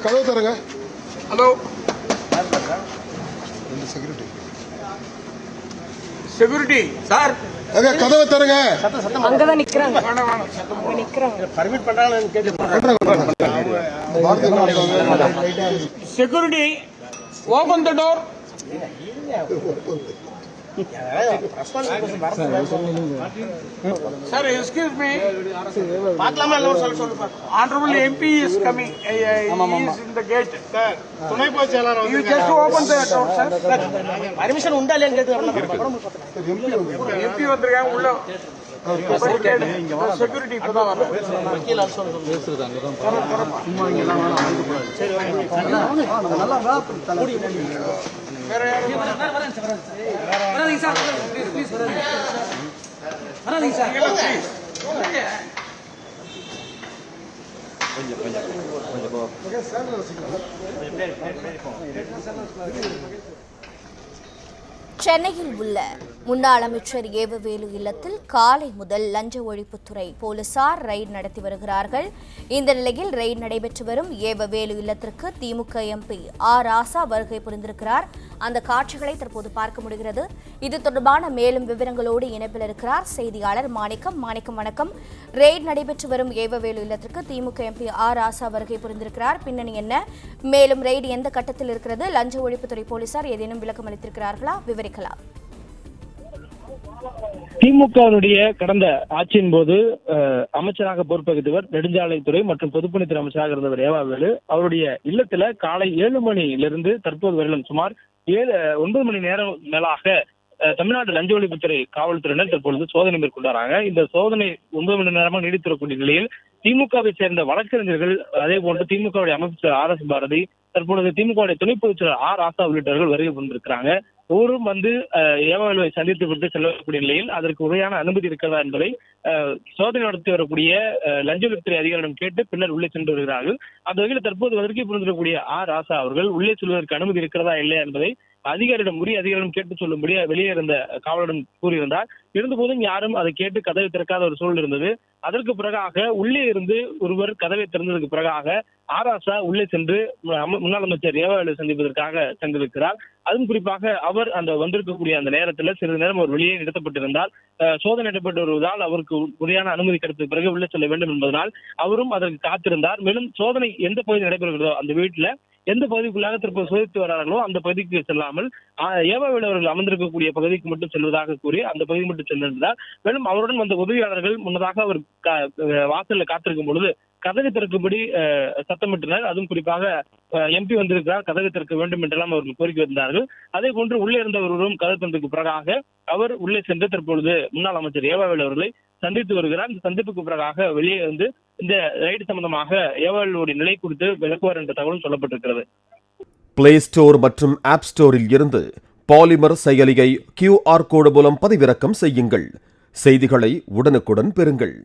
கதவு தரங்க. Hello security sir, கதவை தரங்க. அங்கதான் நிக்கிறாங்க. பர்மிட் பண்றாங்கன்னு கேட்டு security open the door. Sir, excuse me. Honorable MP is coming. He is in the gate. You just open the door, sir. Permission உண்டா இல்லையான்னு கேட்டு MP வந்திருக்காங்க உள்ள. செக்யூரிட்டி இப்பதான் வர. வேற யாரும் சென்னையில் உள்ள முன்னாள் அமைச்சர் ஏவவேலு இல்லத்தில் காலை முதல் லஞ்ச ஒழிப்புத்துறை போலீசார் ரெய்டு நடத்தி வருகிறார்கள். இந்த நிலையில் ரெய்டு நடைபெற்று வரும் ஏவவேலு இல்லத்திற்கு திமுக எம்பி ஆர் ராசா வருகை புரிந்திருக்கிறார். அந்த காட்சிகளை தற்போது பார்க்க முடிகிறது. இது தொடர்பான மேலும் விவரங்களோடு இணைப்பில் இருக்கிறார் செய்தியாளர் மாணிக்கம். மாணிக்கம், வணக்கம். ரெய்டு நடைபெற்று வரும் ஏவவேலு இல்லத்திற்கு திமுக எம்பி ஆர் ராசா வருகை புரிந்திருக்கிறார். பின்னணி என்ன? மேலும் ரெய்டு எந்த கட்டத்தில் இருக்கிறது? லஞ்ச ஒழிப்புத்துறை போலீசார் ஏதேனும் விளக்கம் அளித்திருக்கிறார்களா? விவரிக்கலாம். திமுகவினுடைய கடந்த ஆட்சியின் போது அமைச்சராக பொறுப்பேற்றவர் நெடுஞ்சாலைத்துறை மற்றும் பொதுப்பணித்துறை அமைச்சராக இருந்தவர் ஏவாவேலு. அவருடைய இல்லத்துல காலை 7 மணியிலிருந்து தற்போது வரையிலும் சுமார் 9 மணி நேரம் மேலாக தமிழ்நாடு லஞ்ச ஒழிப்புத்துறை காவல்துறையினர் தற்பொழுது சோதனை மேற்கொண்டாங்க. இந்த சோதனை 9 மணி நேரமாக நீடித்திருக்கக்கூடிய நிலையில் திமுகவை சேர்ந்த வழக்கறிஞர்கள், அதே போன்று திமுகவுடைய அமைச்சர் ஆர் எஸ் பாரதி, தற்பொழுது திமுகவுடைய துணை பொதுச் செயலர் ஆர் ராசா உள்ளிட்டவர்கள் வருகை புரிந்திருக்கிறாங்க. ஒவ்வொரும் வந்து ஏவாவேலுவை சந்தித்து விட்டு செல்லக்கூடிய நிலையில் அதற்கு உரையான அனுமதி இருக்கிறதா என்பதை சோதனை நடத்தி வரக்கூடிய லஞ்ச ஒழிப்புத்துறை அதிகாரிடம் கேட்டு பின்னர் உள்ளே சென்று வருகிறார்கள். அந்த வகையில் தற்போது வருகை புரிந்திருக்கக்கூடிய ஆர் ராசா அவர்கள் உள்ளே செல்வதற்கு அனுமதி இருக்கிறதா இல்லையா என்பதை உரிய அதிகாரிடம் கேட்டு சொல்லும்படி வெளியே இருந்த காவலரிடம் கூறியிருந்தார். இருந்தபோதும் யாரும் அதை கேட்டு கதவை திறக்காத ஒரு சூழல் இருந்தது. அதற்கு பிறகாக உள்ளே இருந்து ஒருவர் கதவை திறந்ததற்கு பிறகாக ஆர் ராசா உள்ளே சென்று முன்னாள் அமைச்சர் ஏவாவேலு சந்திப்பதற்காக சென்றிருக்கிறார். அதுவும் குறிப்பாக அவர் அந்த வந்திருக்கக்கூடிய அந்த நேரத்தில் சிறிது நேரம் அவர் வெளியே நிறுத்தப்பட்டிருந்தால் சோதனை நடைபெற்று வருவதால் அவருக்கு முறையான அனுமதி கிடைத்த பிறகு உள்ளே செல்ல வேண்டும் என்பதனால் அவரும் அதற்கு காத்திருந்தார். மேலும் சோதனை எந்த பகுதி நடைபெறுகிறதோ அந்த வீட்டில் எந்த பகுதிக்குள்ளாக தற்போது சோதித்து வரார்களோ அந்த பகுதிக்கு செல்லாமல் ஏவாவேலு அவர்கள் அமர்ந்திருக்கக்கூடிய பகுதிக்கு மட்டும் செல்வதாக கூறி அந்த பகுதிக்கு மட்டும் சென்றிருந்தார். மேலும் அவருடன் வந்த உதவியாளர்கள் முன்னதாக அவர் வாசலில் காத்திருக்கும் பொழுது கதவை திறக்கும்படி சத்தமிட்டனர். அதுவும் குறிப்பாக எம்பி வந்திருக்கிறார், கதவை திறக்க வேண்டும் என்றெல்லாம் அவர்கள் கோரிக்கை வந்தார்கள். அதே போன்று உள்ளே இருந்தவர்களும் கதவை திறந்ததுக்கு பிறகாக அவர் உள்ளே சென்று தற்பொழுது முன்னாள் அமைச்சர் ஏவாவேலு அவர்களை சந்தித்து வருகிறார். இந்த சந்திப்புக்கு பிறகாக வெளியே வந்து இந்த ரைடு சம்பந்தமாக ஏவாவேலுடைய நிலை குறித்து விளக்குவார் என்ற தகவலும் சொல்லப்பட்டிருக்கிறது. பிளே ஸ்டோர் மற்றும் ஆப் ஸ்டோரில் இருந்து பாலிமர் செயலியை QR கோடு மூலம் பதிவிறக்கம் செய்யுங்கள். செய்திகளை உடனுக்குடன் பெறுங்கள்.